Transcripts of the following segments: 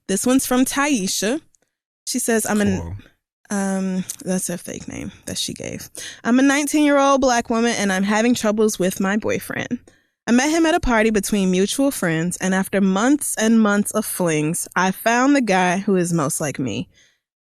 This one's from Taisha. She says, Cool. That's a fake name that she gave. I'm a 19-year-old black woman and I'm having troubles with my boyfriend. I met him at a party between mutual friends, and after months and months of flings, I found the guy who is most like me.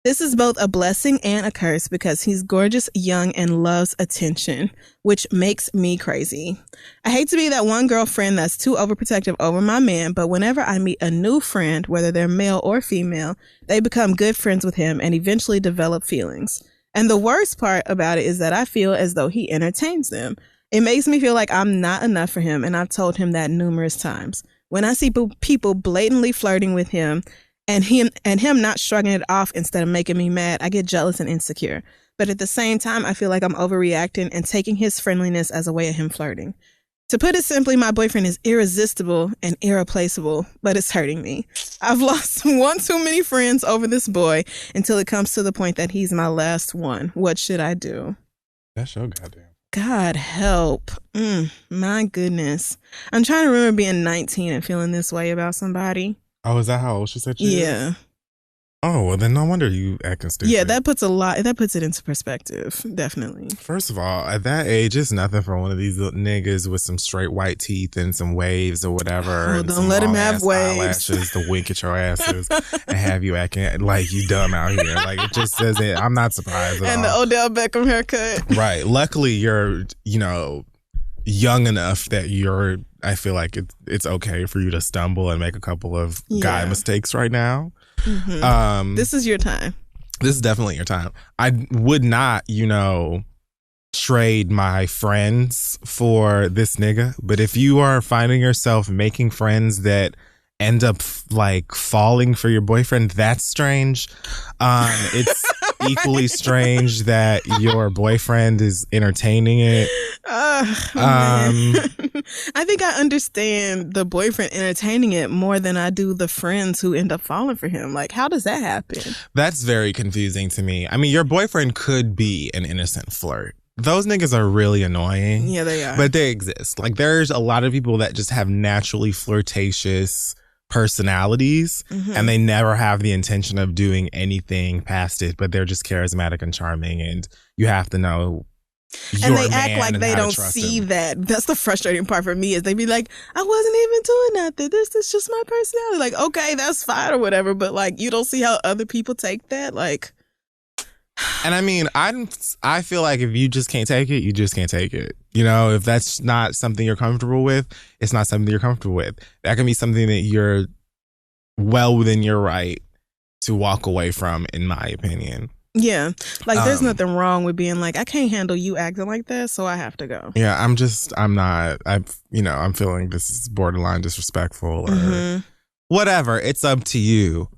This is both a blessing and a curse because he's gorgeous, young, and loves attention, which makes me crazy. I hate to be that one girlfriend that's too overprotective over my man, but whenever I meet a new friend, whether they're male or female, they become good friends with him and eventually develop feelings. And the worst part about it is that I feel as though he entertains them. It makes me feel like I'm not enough for him, and I've told him that numerous times. When I see people blatantly flirting with him and him not shrugging it off instead of making me mad, I get jealous and insecure. But at the same time, I feel like I'm overreacting and taking his friendliness as a way of him flirting. To put it simply, my boyfriend is irresistible and irreplaceable, but it's hurting me. I've lost one too many friends over this boy until it comes to the point that he's my last one. What should I do? That's your goddamn. God help. My goodness. I'm trying to remember being 19 and feeling this way about somebody. Oh, is that how old she said she is? Yeah. Oh, well, then no wonder you acting stupid. Yeah, that puts it into perspective. Definitely. First of all, at that age, it's nothing for one of these little niggas with some straight white teeth and some waves or whatever. Oh, don't let him have waves. Eyelashes to wink at your asses and have you acting like you dumb out here. Like, it just says it. I'm not surprised at And all. the Odell Beckham haircut. Right. Luckily, you're, young enough that I feel like it's okay for you to stumble and make a couple of guy mistakes right now. Mm-hmm. This is your time. This is definitely your time. I would not, trade my friends for this nigga. But if you are finding yourself making friends that end up falling for your boyfriend, that's strange. It's equally strange that your boyfriend is entertaining it. I think I understand the boyfriend entertaining it more than I do the friends who end up falling for him. Like, how does that happen? That's very confusing to me. I mean, your boyfriend could be an innocent flirt. Those niggas are really annoying. Yeah, they are. But they exist. Like, there's a lot of people that just have naturally flirtatious personalities, and they never have the intention of doing anything past it, but they're just charismatic and charming, and you have to know and they act like they don't see that. That's the frustrating part for me, is they be like, I wasn't even doing nothing. This is just my personality. Like, okay, that's fine or whatever, but like, you don't see how other people take that. Like, and I mean, I feel like if you just can't take it, you just can't take it. If that's not something you're comfortable with, it's not something you're comfortable with. That can be something that you're well within your right to walk away from, in my opinion. Yeah. Like, there's nothing wrong with being like, I can't handle you acting like that, so I have to go. Yeah, I'm feeling this is borderline disrespectful or whatever. It's up to you.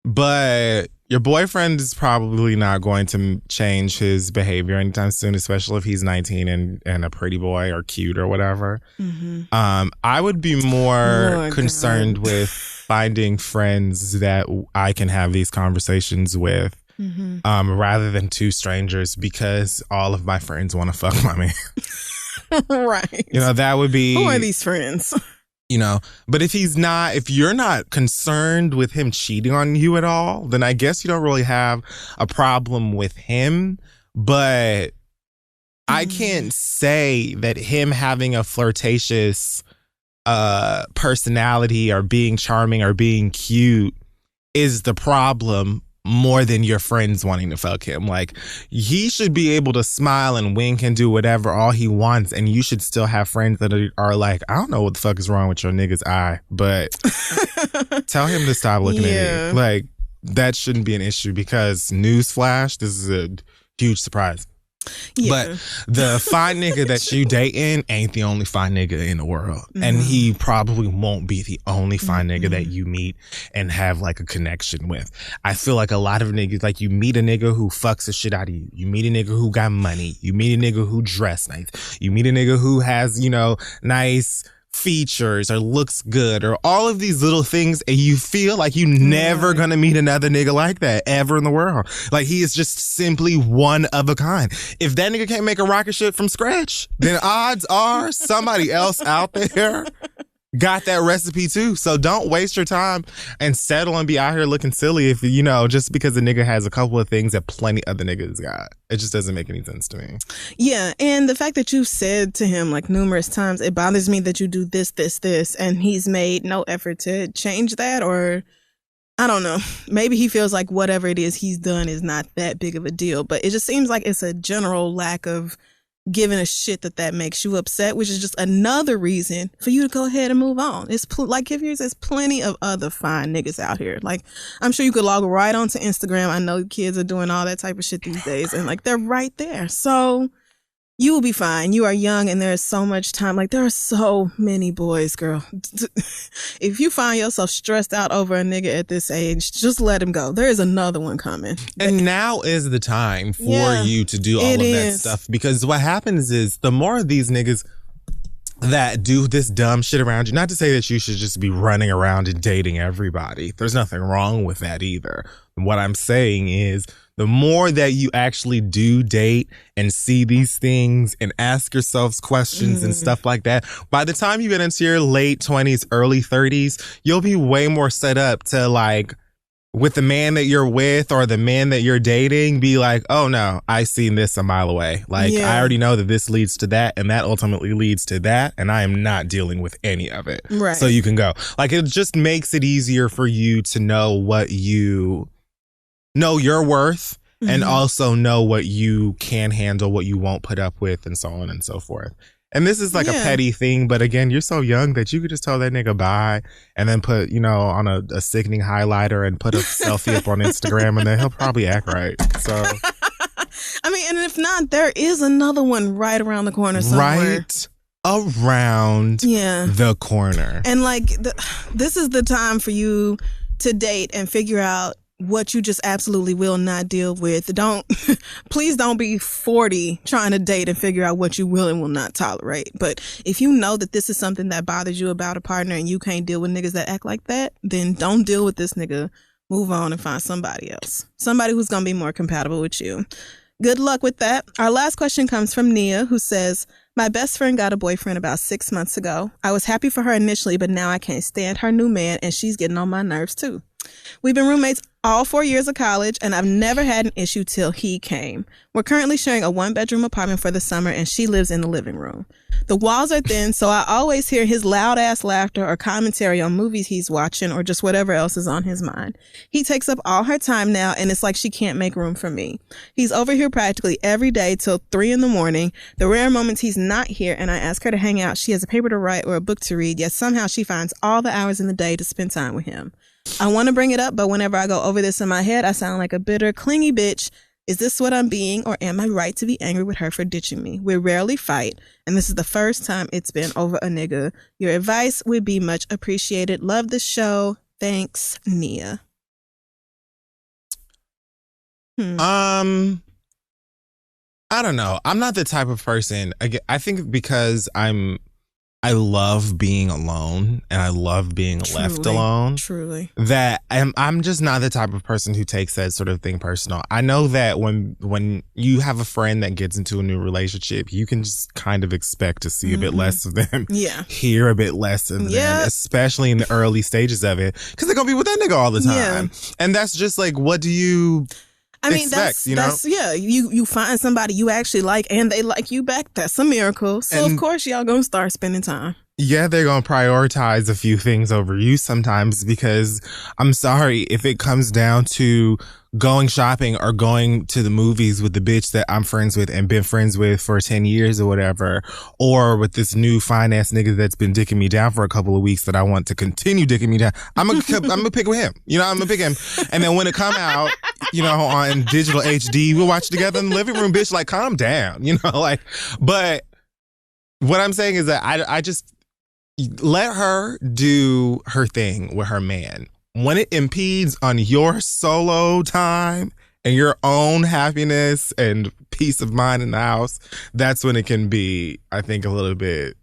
But your boyfriend is probably not going to change his behavior anytime soon, especially if he's 19 and a pretty boy or cute or whatever. I would be more concerned with finding friends that I can have these conversations with rather than two strangers, because all of my friends want to fuck my man. Right. That would be... Who are these friends? But if you're not concerned with him cheating on you at all, then I guess you don't really have a problem with him. But I can't say that him having a flirtatious personality or being charming or being cute is the problem more than your friends wanting to fuck him. Like, he should be able to smile and wink and do whatever all he wants, and you should still have friends that are like, I don't know what the fuck is wrong with your nigga's eye, but tell him to stop looking at me. Like, that shouldn't be an issue, because newsflash, this is a huge surprise. But the fine nigga that you dating ain't the only fine nigga in the world. And he probably won't be the only fine nigga that you meet and have like a connection with. I feel like a lot of niggas, like, you meet a nigga who fucks the shit out of you. You meet a nigga who got money. You meet a nigga who dress nice. You meet a nigga who has, nice features or looks good or all of these little things, and you feel like you never gonna meet another nigga like that ever in the world. Like, he is just simply one of a kind. If that nigga can't make a rocket ship from scratch, then odds are somebody else out there got that recipe too. So don't waste your time and settle and be out here looking silly if, just because a nigga has a couple of things that plenty other niggas got. It just doesn't make any sense to me. Yeah, and the fact that you said to him like numerous times, it bothers me that you do this, and he's made no effort to change that, or I don't know. Maybe he feels like whatever it is he's done is not that big of a deal, but it just seems like it's a general lack of giving a shit that makes you upset, which is just another reason for you to go ahead and move on. It's like, there's plenty of other fine niggas out here. Like, I'm sure you could log right onto Instagram. I know kids are doing all that type of shit these days, and like, they're right there. So you will be fine. You are young and there's so much time. Like, there are so many boys, girl. If you find yourself stressed out over a nigga at this age, just let him go. There is another one coming. And now is the time for you to do all of that stuff. Because what happens is the more of these niggas that do this dumb shit around you, not to say that you should just be running around and dating everybody. There's nothing wrong with that either. What I'm saying is, the more that you actually do date and see these things and ask yourselves questions and stuff like that, by the time you get into your late 20s, early 30s, you'll be way more set up to, like, with the man that you're with or the man that you're dating, be like, oh no, I seen this a mile away. Like, I already know that this leads to that and that ultimately leads to that, and I am not dealing with any of it. Right. So you can go. Like, it just makes it easier for you to know your worth and also know what you can handle, what you won't put up with, and so on and so forth. And this is like a petty thing, but again, you're so young that you could just tell that nigga bye and then put, on a sickening highlighter and put a selfie up on Instagram, and then he'll probably act right. So, I mean, and if not, there is another one right around the corner somewhere. Right around the corner. And like, this is the time for you to date and figure out what you just absolutely will not deal with. Please don't be 40 trying to date and figure out what you will and will not tolerate. But if you know that this is something that bothers you about a partner and you can't deal with niggas that act like that, then don't deal with this nigga. Move on and find somebody else. Somebody who's going to be more compatible with you. Good luck with that. Our last question comes from Nia, who says, my best friend got a boyfriend about 6 months ago. I was happy for her initially, but now I can't stand her new man and she's getting on my nerves too. We've been roommates all 4 years of college, and I've never had an issue till he came. We're currently sharing a 1-bedroom apartment for the summer, and she lives in the living room. The walls are thin, so I always hear his loud-ass laughter or commentary on movies he's watching or just whatever else is on his mind. He takes up all her time now, and it's like she can't make room for me. He's over here practically every day till 3 in the morning. The rare moments he's not here and I ask her to hang out, she has a paper to write or a book to read, yet somehow she finds all the hours in the day to spend time with him. I want to bring it up, but whenever I go over this in my head, I sound like a bitter, clingy bitch. Is this what I'm being, or am I right to be angry with her for ditching me? We rarely fight, and this is the first time it's been over a nigga. Your advice would be much appreciated. Love the show. Thanks, Nia. I don't know. I'm not the type of person. I think because I love being alone and I love being left alone. Truly. That I'm just not the type of person who takes that sort of thing personal. I know that when you have a friend that gets into a new relationship, you can just kind of expect to see a bit less of them. Yeah. Hear a bit less of them, especially in the early stages of it. Because they're going to be with that nigga all the time. Yeah. And that's just like, what do you... I mean, that's you find somebody you actually like and they like you back. That's a miracle. So, of course, y'all gonna start spending time. Yeah, they're gonna prioritize a few things over you sometimes because I'm sorry, if it comes down to going shopping or going to the movies with the bitch that I'm friends with and been friends with for 10 years or whatever, or with this new fine-ass nigga that's been dicking me down for a couple of weeks that I want to continue dicking me down, I'm gonna pick with him. I'm gonna pick him. And then when it come out, on digital HD, we'll watch it together in the living room, bitch. Like, calm down, but what I'm saying is that I just let her do her thing with her man. When it impedes on your solo time and your own happiness and peace of mind in the house, that's when it can be, I think, a little bit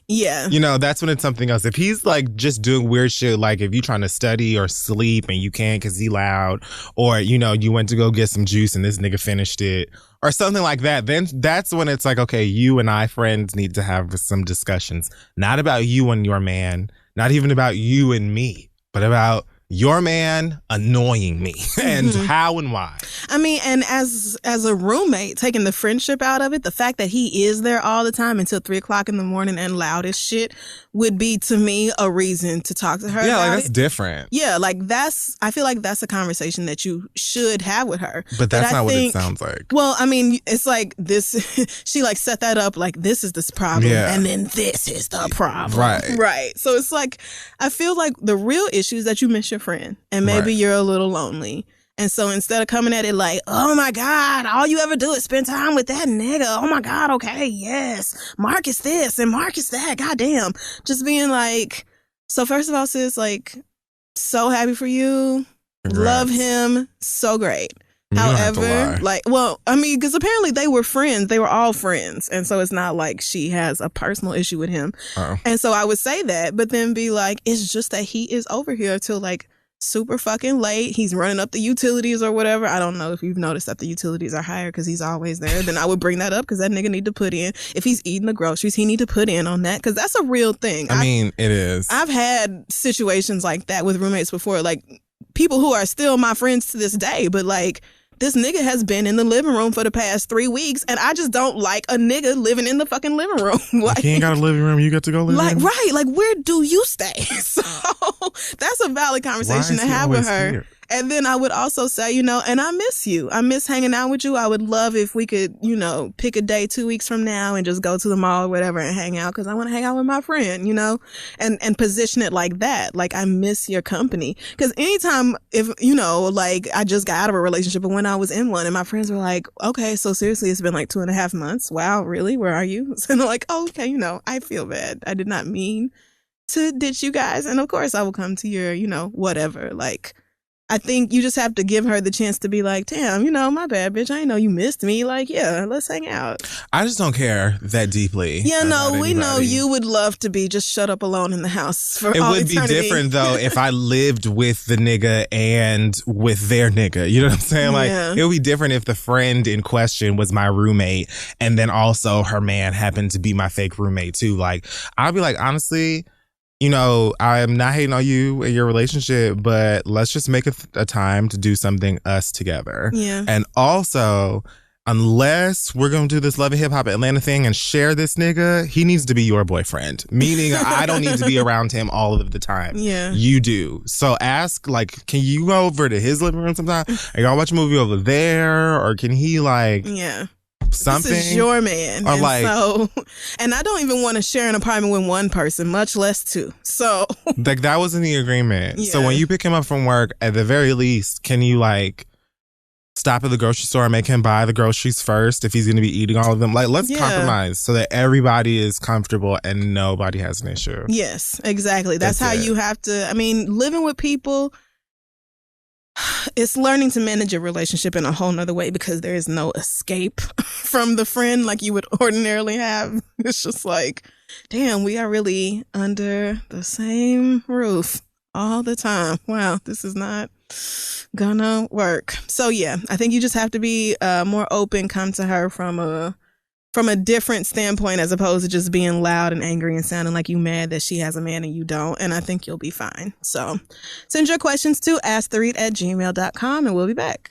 Yeah. You know, that's when it's something else. If he's like just doing weird shit, like if you're trying to study or sleep and you can't because he loud, or, you know, you went to go get some juice and this nigga finished it, or something like that, then that's when it's like, okay, you and I, friends, need to have some discussions. Not about you and your man, not even about you and me, but about your man annoying me and how and why. I mean, and as a roommate, taking the friendship out of it, the fact that he is there all the time until 3:00 in the morning and loud as shit would be, to me, a reason to talk to her Yeah, about like that's it. different. Yeah, like I feel like that's a conversation that you should have with her. But that's not what it sounds like. Well, I mean, it's like this, she like set that up like this is this problem and then this is the problem. Right. So it's like, I feel like the real issue is that you miss your friend and maybe you're a little lonely. And so instead of coming at it like, oh my God, all you ever do is spend time with that nigga. Oh my God, okay, yes. Marcus this and Marcus that. Goddamn. Just being like, so first of all, sis, like, so happy for you. Congrats. Love him. So great. You don't have to However, lie. like, well, I mean, because apparently they were friends. They were all friends. And so it's not like she has a personal issue with him. Oh. And so I would say that, but then be like, it's just that he is over here till like super fucking late. He's running up the utilities or whatever. I don't know if you've noticed that the utilities are higher because he's always there. Then I would bring that up because that nigga need to put in. If he's eating the groceries, he need to put in on that because that's a real thing. I mean, it is. I've had situations like that with roommates before, like people who are still my friends to this day, but like, this nigga has been in the living room for the past 3 weeks, and I just don't like a nigga living in the fucking living room. Like, he ain't got a living room. You get to go live in. Right. Like, where do you stay? So that's a valid conversation to have with her. Here? And then I would also say, you know, and I miss you. I miss hanging out with you. I would love if we could, you know, pick a day 2 weeks from now and just go to the mall or whatever and hang out because I want to hang out with my friend, you know, and position it like that. Like, I miss your company. Because anytime, if, you know, like I just got out of a relationship and when I was in one and my friends were like, okay, so seriously, it's been like 2.5 months. Wow, really? Where are you? So they're like, oh, okay, you know, I feel bad. I did not mean to ditch you guys. And of course I will come to your, you know, whatever, like, I think you just have to give her the chance to be like, damn, you know, my bad, bitch. I didn't know you missed me. Like, yeah, let's hang out. I just don't care that deeply. Yeah, no, we know you would love to be just shut up alone in the house for all eternity. It would be different, though, if I lived with the nigga and with their nigga. You know what I'm saying? Like, it would be different if the friend in question was my roommate and then also her man happened to be my fake roommate, too. Like, I'd be like, honestly, you know, I'm not hating on you and your relationship, but let's just make a time to do something us together. Yeah. And also, unless we're going to do this Love and Hip Hop Atlanta thing and share this nigga, he needs to be your boyfriend. Meaning I don't need to be around him all of the time. Yeah. You do. So ask, like, can you go over to his living room sometime? And y'all watch a movie over there? Or can he, like... Yeah. Something. This is your man. Or and like, so, and I don't even want to share an apartment with one person, much less two. So like that was in the agreement. Yeah. So when you pick him up from work, at the very least, can you like stop at the grocery store and make him buy the groceries first if he's going to be eating all of them? Like, let's compromise so that everybody is comfortable and nobody has an issue. Yes, exactly. That's how you have to. I mean, living with people, it's learning to manage your relationship in a whole nother way because there is no escape from the friend like you would ordinarily have. It's just like, damn, we are really under the same roof all the time. Wow, this is not gonna work. So yeah, I think you just have to be more open, come to her from a different standpoint as opposed to just being loud and angry and sounding like you mad that she has a man and you don't. And I think you'll be fine. So send your questions to asktheread@gmail.com and we'll be back.